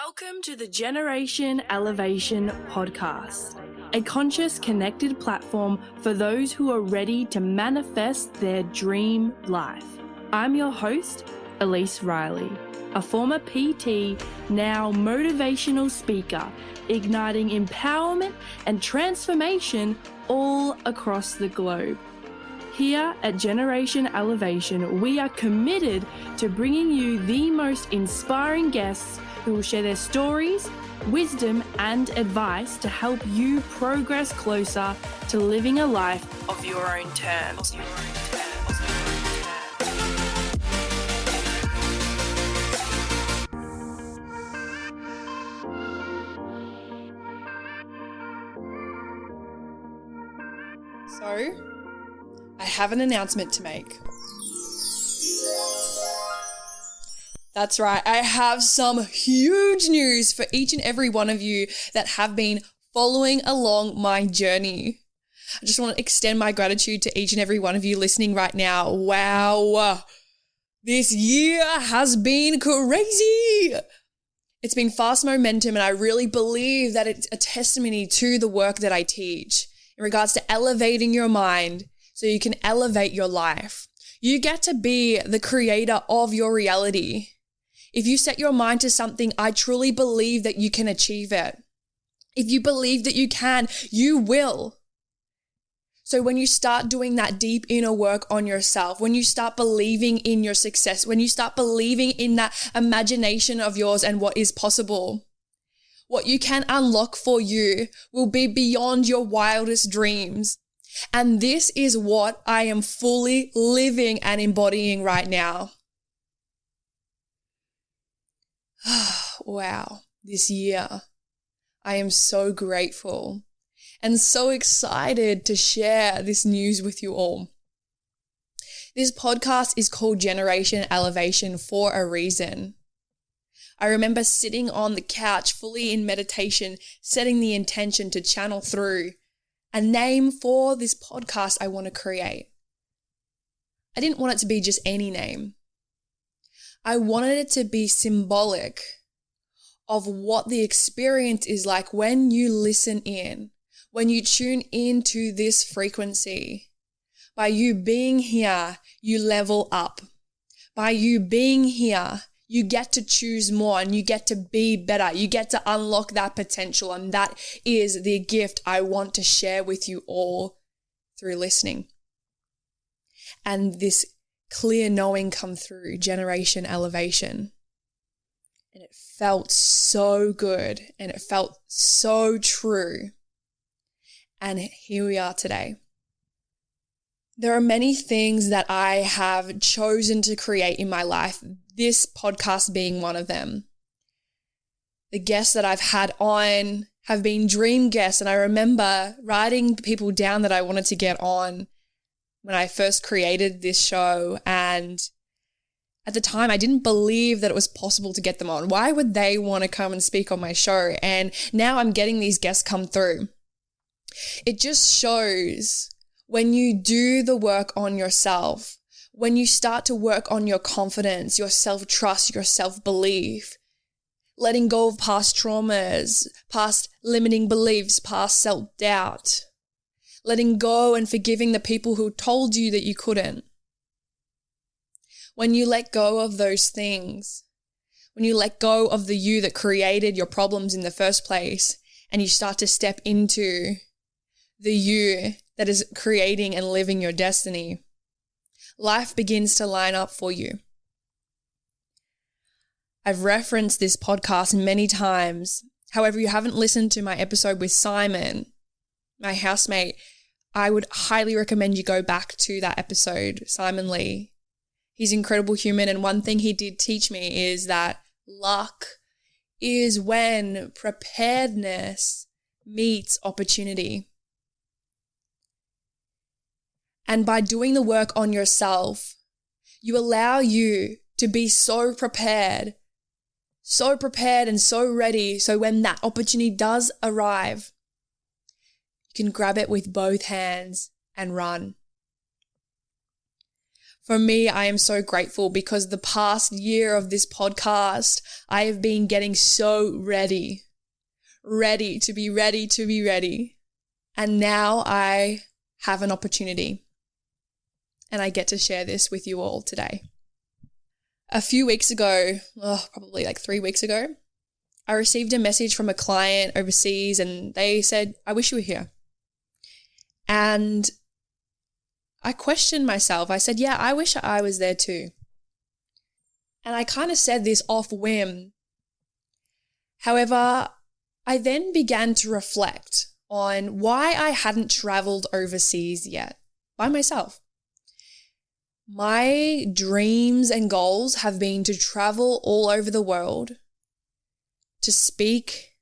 Welcome to the Generation Elevation podcast, a conscious, connected platform for those who are ready to manifest their dream life. I'm your host, Elise Riley, a former PT, now motivational speaker, igniting empowerment and transformation all across the globe. Here at Generation Elevation, we are committed to bringing you the most inspiring guests who will share their stories, wisdom, and advice to help you progress closer to living a life of your own terms. So, I have an announcement to make. That's right, I have some huge news for each and every one of you that have been following along my journey. I just want to extend my gratitude to each and every one of you listening right now. Wow, this year has been crazy. It's been fast momentum, and I really believe that it's a testimony to the work that I teach in regards to elevating your mind so you can elevate your life. You get to be the creator of your reality. If you set your mind to something, I truly believe that you can achieve it. If you believe that you can, you will. So when you start doing that deep inner work on yourself, when you start believing in your success, when you start believing in that imagination of yours and what is possible, what you can unlock for you will be beyond your wildest dreams. And this is what I am fully living and embodying right now. Wow, this year, I am so grateful and so excited to share this news with you all. This podcast is called Generation Elevation for a reason. I remember sitting on the couch fully in meditation, setting the intention to channel through a name for this podcast I want to create. I didn't want it to be just any name. I wanted it to be symbolic of what the experience is like when you listen in, when you tune into this frequency. By you being here, you level up. By you being here, you get to choose more and you get to be better. You get to unlock that potential, and that is the gift I want to share with you all through listening. And this clear knowing come through, Generation Elevation. And it felt so good and it felt so true. And here we are today. There are many things that I have chosen to create in my life, this podcast being one of them. The guests that I've had on have been dream guests, and I remember writing people down that I wanted to get on when I first created this show, and at the time I didn't believe that it was possible to get them on. Why would they want to come and speak on my show? And now I'm getting these guests come through. It just shows when you do the work on yourself, when you start to work on your confidence, your self-trust, your self-belief, letting go of past traumas, past limiting beliefs, past self-doubt, letting go and forgiving the people who told you that you couldn't. When you let go of those things, when you let go of the you that created your problems in the first place, and you start to step into the you that is creating and living your destiny, life begins to line up for you. I've referenced this podcast many times. However, you haven't listened to my episode with Simon, my housemate, I would highly recommend you go back to that episode, Simon Lee. He's an incredible human, and one thing he did teach me is that luck is when preparedness meets opportunity. And by doing the work on yourself, you allow you to be so prepared and so ready, so when that opportunity does arrive, you can grab it with both hands and run. For me, I am so grateful because the past year of this podcast, I have been getting so ready to be ready. And now I have an opportunity and I get to share this with you all today. A few weeks ago, probably like 3 weeks ago, I received a message from a client overseas and they said, "I wish you were here." And I questioned myself. I said, yeah, I wish I was there too. And I kind of said this off whim. However, I then began to reflect on why I hadn't traveled overseas yet by myself. My dreams and goals have been to travel all over the world, to speak,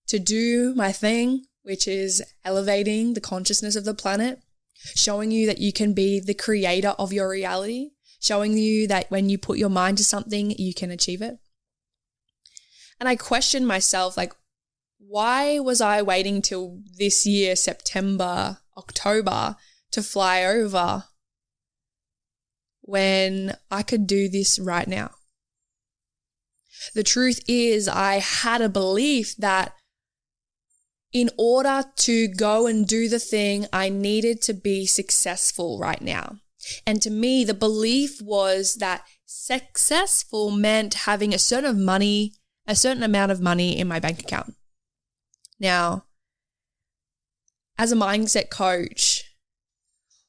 to do my thing, which is elevating the consciousness of the planet, showing you that you can be the creator of your reality, showing you that when you put your mind to something, you can achieve it. And I questioned myself, like, why was I waiting till this year, September, October, to fly over when I could do this right now? The truth is, I had a belief that in order to go and do the thing, I needed to be successful right now. And to me, the belief was that successful meant having a certain amount of money in my bank account. Now, as a mindset coach,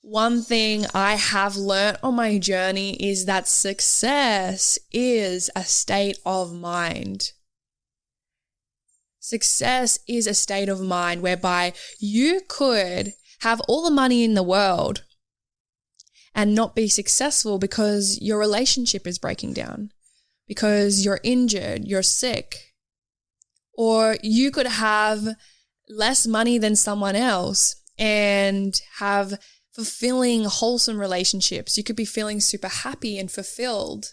one thing I have learned on my journey is that success is a state of mind. Success is a state of mind whereby you could have all the money in the world and not be successful because your relationship is breaking down, because you're injured, you're sick, or you could have less money than someone else and have fulfilling, wholesome relationships. You could be feeling super happy and fulfilled.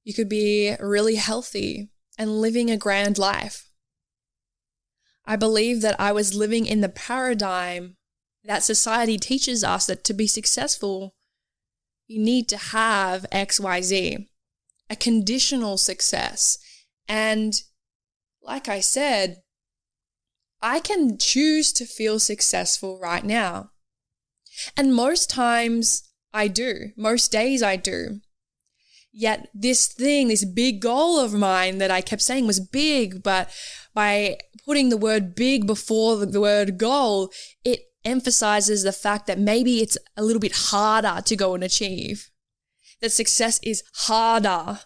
You could be really healthy and living a grand life. I believe that I was living in the paradigm that society teaches us that to be successful, you need to have XYZ, a conditional success. And like I said, I can choose to feel successful right now. And most times I do, most days I do. Yet this big goal of mine that I kept saying was big, but by putting the word big before the word goal, it emphasizes the fact that maybe it's a little bit harder to go and achieve. That success is harder.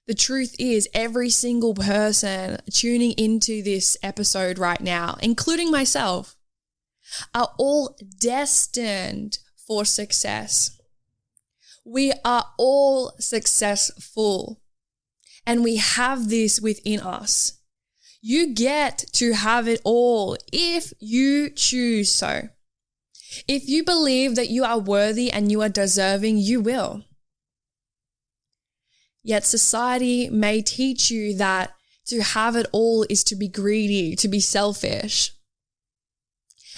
The truth is, every single person tuning into this episode right now, including myself, are all destined for success. We are all successful, and we have this within us. You get to have it all if you choose so. If you believe that you are worthy and you are deserving, you will. Yet society may teach you that to have it all is to be greedy, to be selfish.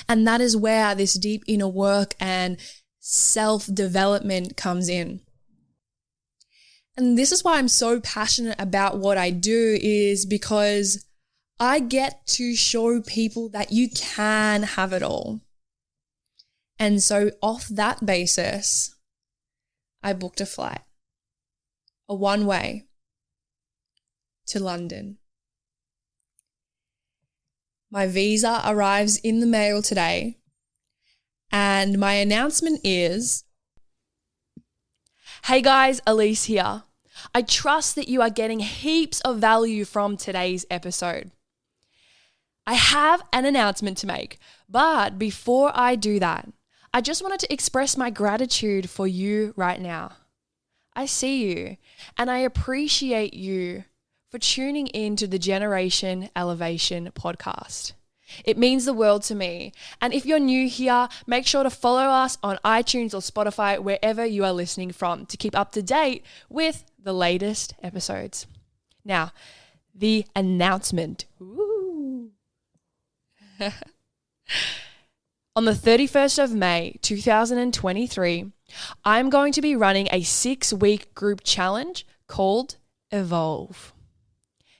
And that is where this deep inner work and self-development comes in. And this is why I'm so passionate about what I do, is because I get to show people that you can have it all. And so off that basis, I booked a flight, a one-way to London. My visa arrives in the mail today, and my announcement is, hey guys, Elise here. I trust that you are getting heaps of value from today's episode. I have an announcement to make, but before I do that, I just wanted to express my gratitude for you right now. I see you, and I appreciate you for tuning in to the Generation Elevation podcast. It means the world to me. And if you're new here, make sure to follow us on iTunes or Spotify, wherever you are listening from, to keep up to date with the latest episodes. Now, the announcement. Ooh. On the 31st of May, 2023, I'm going to be running a 6-week group challenge called Evolve.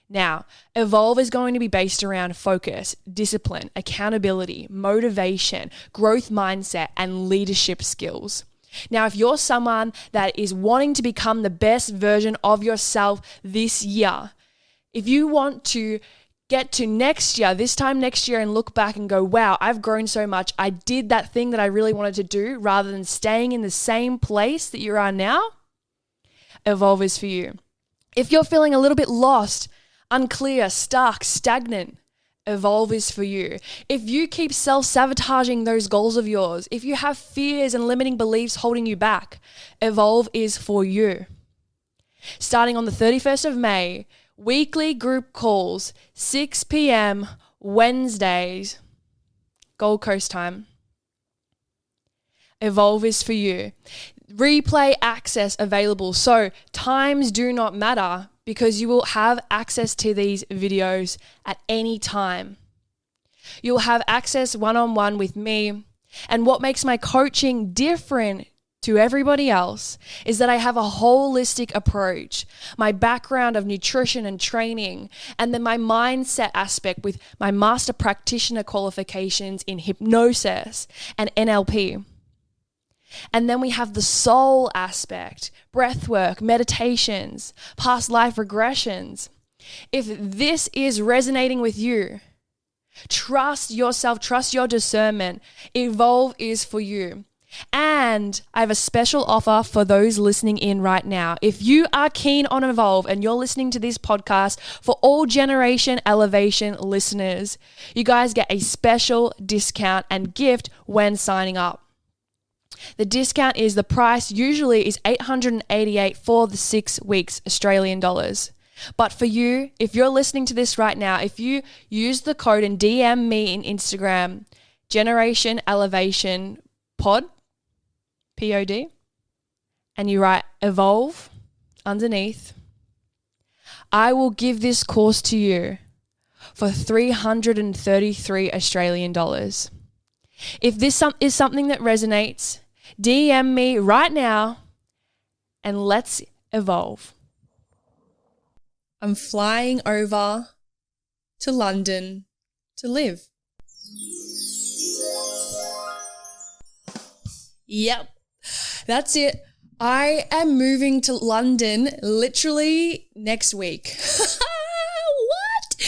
Now, Evolve is going to be based around focus, discipline, accountability, motivation, growth mindset, and leadership skills. Now, if you're someone that is wanting to become the best version of yourself this year, if you want to get to next year, this time next year, and look back and go, wow, I've grown so much. I did that thing that I really wanted to do rather than staying in the same place that you are now, Evolve is for you. If you're feeling a little bit lost, unclear, stuck, stagnant, Evolve is for you. If you keep self-sabotaging those goals of yours, if you have fears and limiting beliefs holding you back, Evolve is for you. Starting on the 31st of May, weekly group calls, 6 p.m. Wednesdays, Gold Coast time. Evolve is for you. Replay access available. So times do not matter because you will have access to these videos at any time. You'll have access one-on-one with me. And what makes my coaching different to everybody else is that I have a holistic approach, my background of nutrition and training, and then my mindset aspect with my master practitioner qualifications in hypnosis and NLP. And then we have the soul aspect, breath work, meditations, past life regressions. If this is resonating with you, trust yourself, trust your discernment. Evolve is for you. And I have a special offer for those listening in right now. If you are keen on Evolve and you're listening to this podcast, for all Generation Elevation listeners, you guys get a special discount and gift when signing up. The discount is the price usually is $888 for the 6 weeks Australian dollars. But for you, if you're listening to this right now, if you use the code and DM me in Instagram, Generation Elevation Pod, Pod, and you write Evolve underneath, I will give this course to you for $333 Australian dollars. If this is something that resonates, DM me right now and let's evolve. I'm flying over to London to live. Yep, that's it. I am moving to London literally next week. What?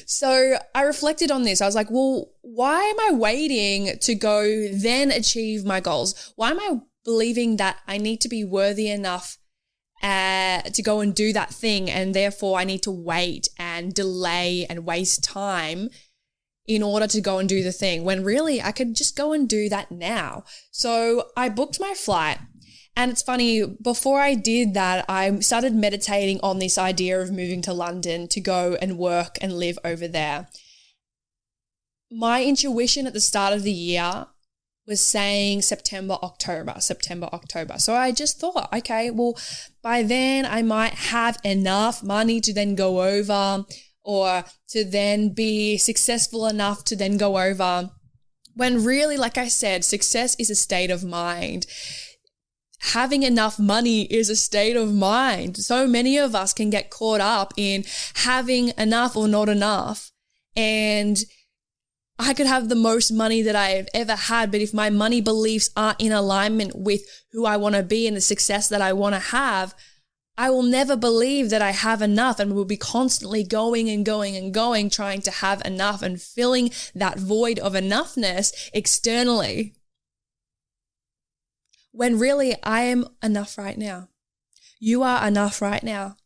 So I reflected on this. I was like, well, why am I waiting to go then achieve my goals? Why am I believing that I need to be worthy enough to go and do that thing, and therefore I need to wait and delay and waste time in order to go and do the thing, when really I could just go and do that now? So I booked my flight. And it's funny, before I did that, I started meditating on this idea of moving to London to go and work and live over there. My intuition at the start of the year was saying September, October. So I just thought, okay, well, by then I might have enough money to then go over, or to then be successful enough to then go over. When really, like I said, success is a state of mind. Having enough money is a state of mind. So many of us can get caught up in having enough or not enough. And I could have the most money that I've ever had, but if my money beliefs aren't in alignment with who I want to be and the success that I want to have, I will never believe that I have enough, and will be constantly going and going and going, trying to have enough and filling that void of enoughness externally. When really I am enough right now. You are enough right now.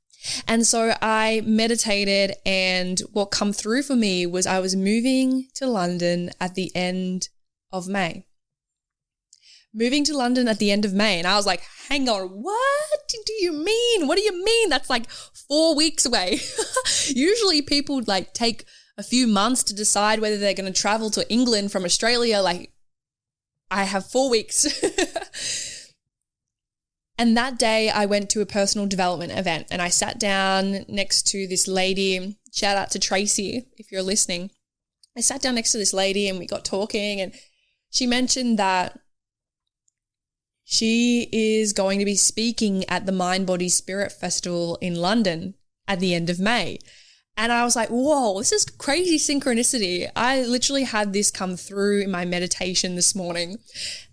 And so I meditated, and what come through for me was I was moving to London at the end of May. Moving to London at the end of May. And I was like, hang on, what do you mean? What do you mean? That's like 4 weeks away. Usually people like take a few months to decide whether they're going to travel to England from Australia. Like, I have 4 weeks. And that day I went to a personal development event, and I sat down next to this lady. Shout out to Tracy if you're listening. I sat down next to this lady and we got talking, and she mentioned that she is going to be speaking at the Mind Body Spirit Festival in London at the end of May. And I was like, whoa, this is crazy synchronicity. I literally had this come through in my meditation this morning.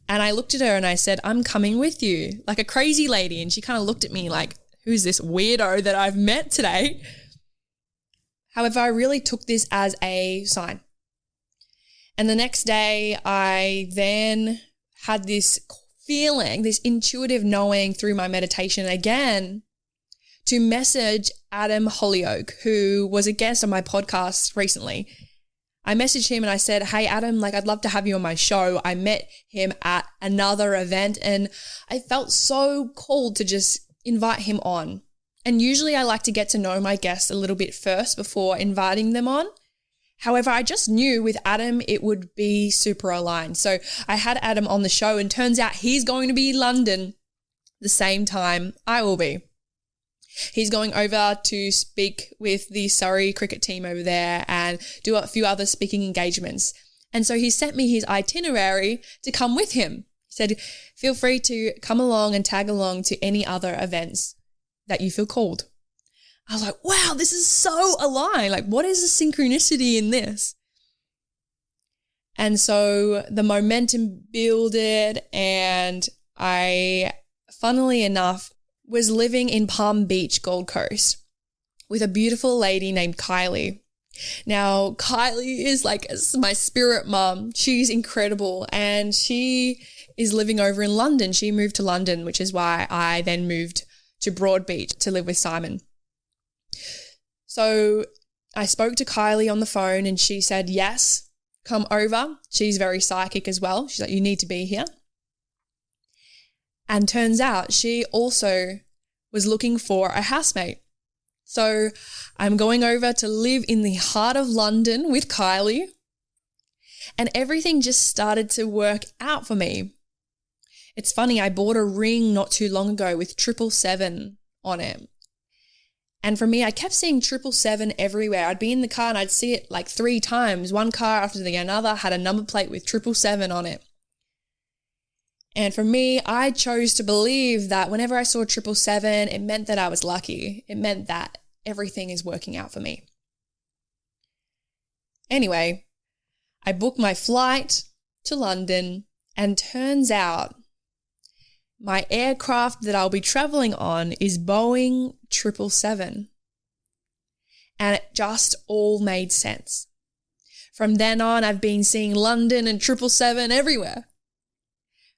And I looked at her and I said, I'm coming with you, like a crazy lady. And she kind of looked at me like, who's this weirdo that I've met today? However, I really took this as a sign. And the next day, I then had this feeling, this intuitive knowing through my meditation again to message Adam Hollyoak, who was a guest on my podcast recently. I messaged him and I said, hey, Adam, like I'd love to have you on my show. I met him at another event and I felt so called to just invite him on. And usually I like to get to know my guests a little bit first before inviting them on. However, I just knew with Adam it would be super aligned. So I had Adam on the show and turns out he's going to be in London the same time I will be. He's going over to speak with the Surrey cricket team over there and do a few other speaking engagements. And so he sent me his itinerary to come with him. He said, feel free to come along and tag along to any other events that you feel called. I was like, wow, this is so aligned. Like, what is the synchronicity in this? And so the momentum builded and I, funnily enough, was living in Palm Beach, Gold Coast with a beautiful lady named Kylie. Now, Kylie is like my spirit mom. She's incredible and she is living over in London. She moved to London, which is why I then moved to Broadbeach to live with Simon. So I spoke to Kylie on the phone and she said, yes, come over. She's very psychic as well. She's like, you need to be here. And turns out she also was looking for a housemate. So I'm going over to live in the heart of London with Kylie and everything just started to work out for me. It's funny, I bought a ring not too long ago with 777 on it. And for me, I kept seeing 777 everywhere. I'd be in the car and I'd see it like 3 times. One car after the another had a number plate with 777 on it. And for me, I chose to believe that whenever I saw 777, it meant that I was lucky. It meant that everything is working out for me. Anyway, I booked my flight to London and turns out my aircraft that I'll be traveling on is Boeing 777. And it just all made sense. From then on, I've been seeing London and 777 everywhere.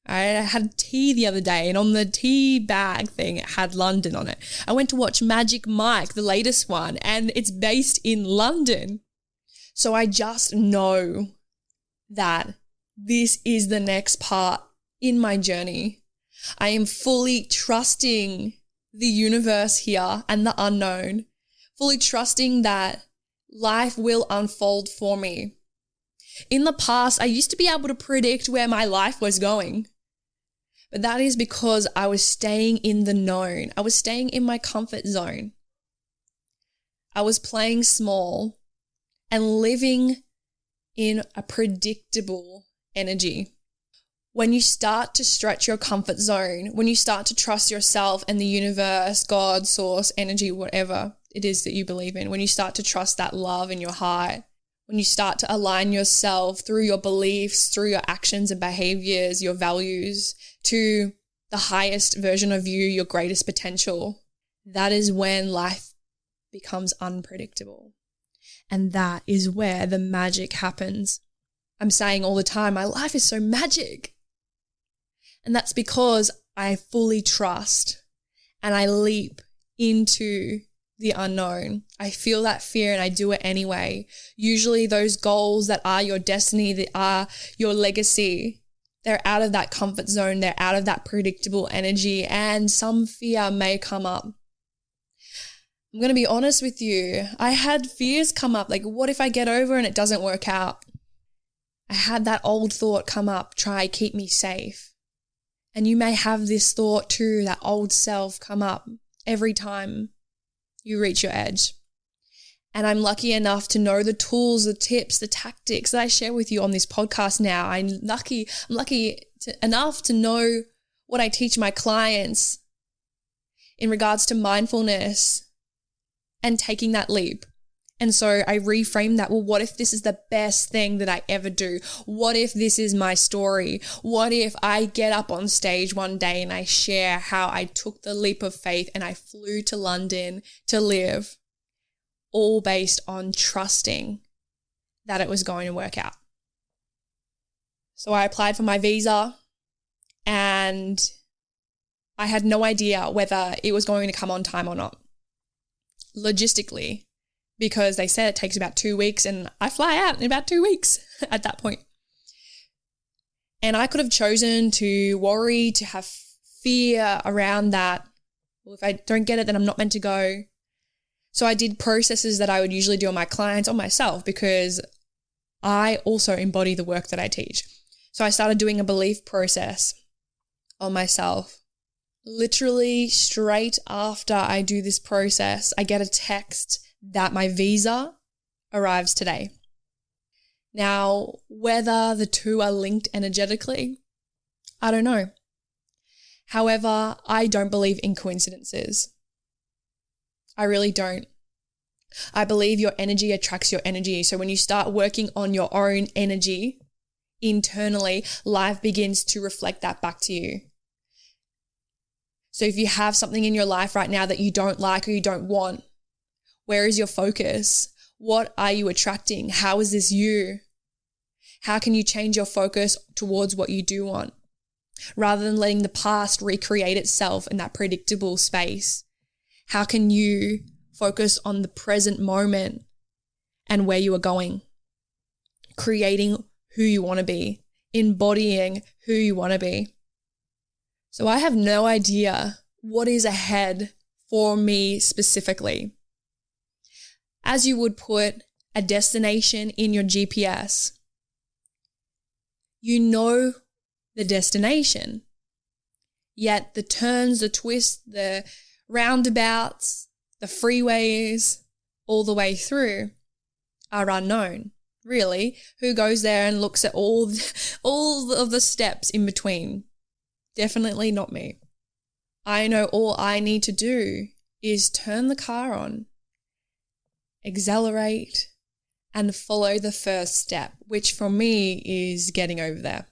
I had tea the other day and on the tea bag thing, it had London on it. I went to watch Magic Mike, the latest one, and it's based in London. So I just know that this is the next part in my journey. I am fully trusting the universe here and the unknown, fully trusting that life will unfold for me. In the past, I used to be able to predict where my life was going, but that is because I was staying in the known. I was staying in my comfort zone. I was playing small and living in a predictable energy. When you start to stretch your comfort zone, when you start to trust yourself and the universe, God, source, energy, whatever it is that you believe in, when you start to trust that love in your heart, when you start to align yourself through your beliefs, through your actions and behaviors, your values, to the highest version of you, your greatest potential, that is when life becomes unpredictable. And that is where the magic happens. I'm saying all the time, my life is so magic. And that's because I fully trust and I leap into the unknown. I feel that fear and I do it anyway. Usually those goals that are your destiny, that are your legacy, they're out of that comfort zone. They're out of that predictable energy and some fear may come up. I'm going to be honest with you. I had fears come up. Like, what if I get over and it doesn't work out? I had that old thought come up, try keep me safe. And you may have this thought too, that old self come up every time you reach your edge. And I'm lucky enough to know the tools, the tips, the tactics that I share with you on this podcast now. I'm lucky enough to know what I teach my clients in regards to mindfulness and taking that leap. And so I reframe that. Well, what if this is the best thing that I ever do? What if this is my story? What if I get up on stage one day and I share how I took the leap of faith and I flew to London to live, all based on trusting that it was going to work out. So I applied for my visa and I had no idea whether it was going to come on time or not, logistically, because they said it takes about 2 weeks and I fly out in about 2 weeks at that point. And I could have chosen to worry, to have fear around that. Well, if I don't get it, then I'm not meant to go. So I did processes that I would usually do on my clients, on myself, because I also embody the work that I teach. So I started doing a belief process on myself. Literally straight after I do this process, I get a text that my visa arrives today. Now, whether the two are linked energetically, I don't know. However, I don't believe in coincidences. I really don't. I believe your energy attracts your energy. So when you start working on your own energy internally, life begins to reflect that back to you. So if you have something in your life right now that you don't like or you don't want, where is your focus? What are you attracting? How is this you? How can you change your focus towards what you do want, rather than letting the past recreate itself in that predictable space? How can you focus on the present moment and where you are going, creating who you want to be, embodying who you want to be? So I have no idea what is ahead for me specifically. As you would put a destination in your GPS, you know the destination, yet the turns, the twists, the roundabouts, the freeways, all the way through are unknown. Really, who goes there and looks at all of the steps in between? Definitely not me. I know all I need to do is turn the car on, accelerate, and follow the first step, which for me is getting over there.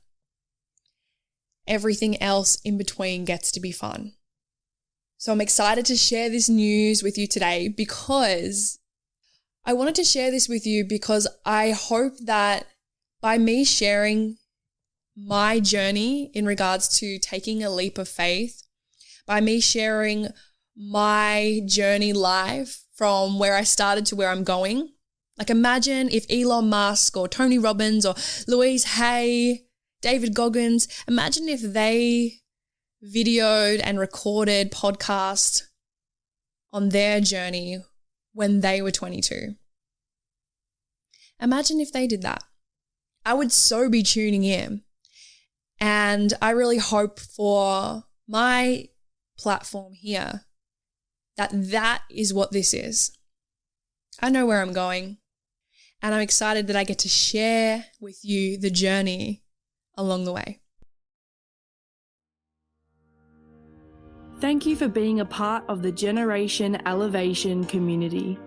Everything else in between gets to be fun. So I'm excited to share this news with you today because I wanted to share this with you because I hope that by me sharing my journey in regards to taking a leap of faith, by me sharing my journey live from where I started to where I'm going. Like imagine if Elon Musk or Tony Robbins or Louise Hay, David Goggins, imagine if they videoed and recorded podcasts on their journey when they were 22. Imagine if they did that. I would so be tuning in. And I really hope for my platform here that is what this is. I know where I'm going, and I'm excited that I get to share with you the journey along the way. Thank you for being a part of the Generation Elevation community.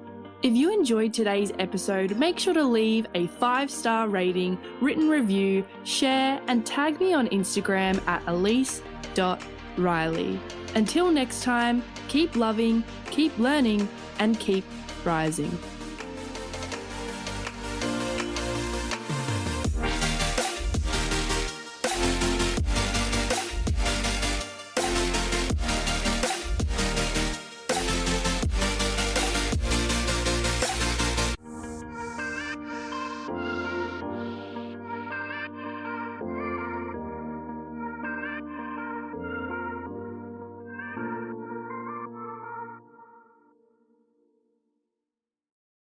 If you enjoyed today's episode, make sure to leave a 5-star rating, written review, share, and tag me on Instagram at elise.riley. Until next time, keep loving, keep learning, and keep rising.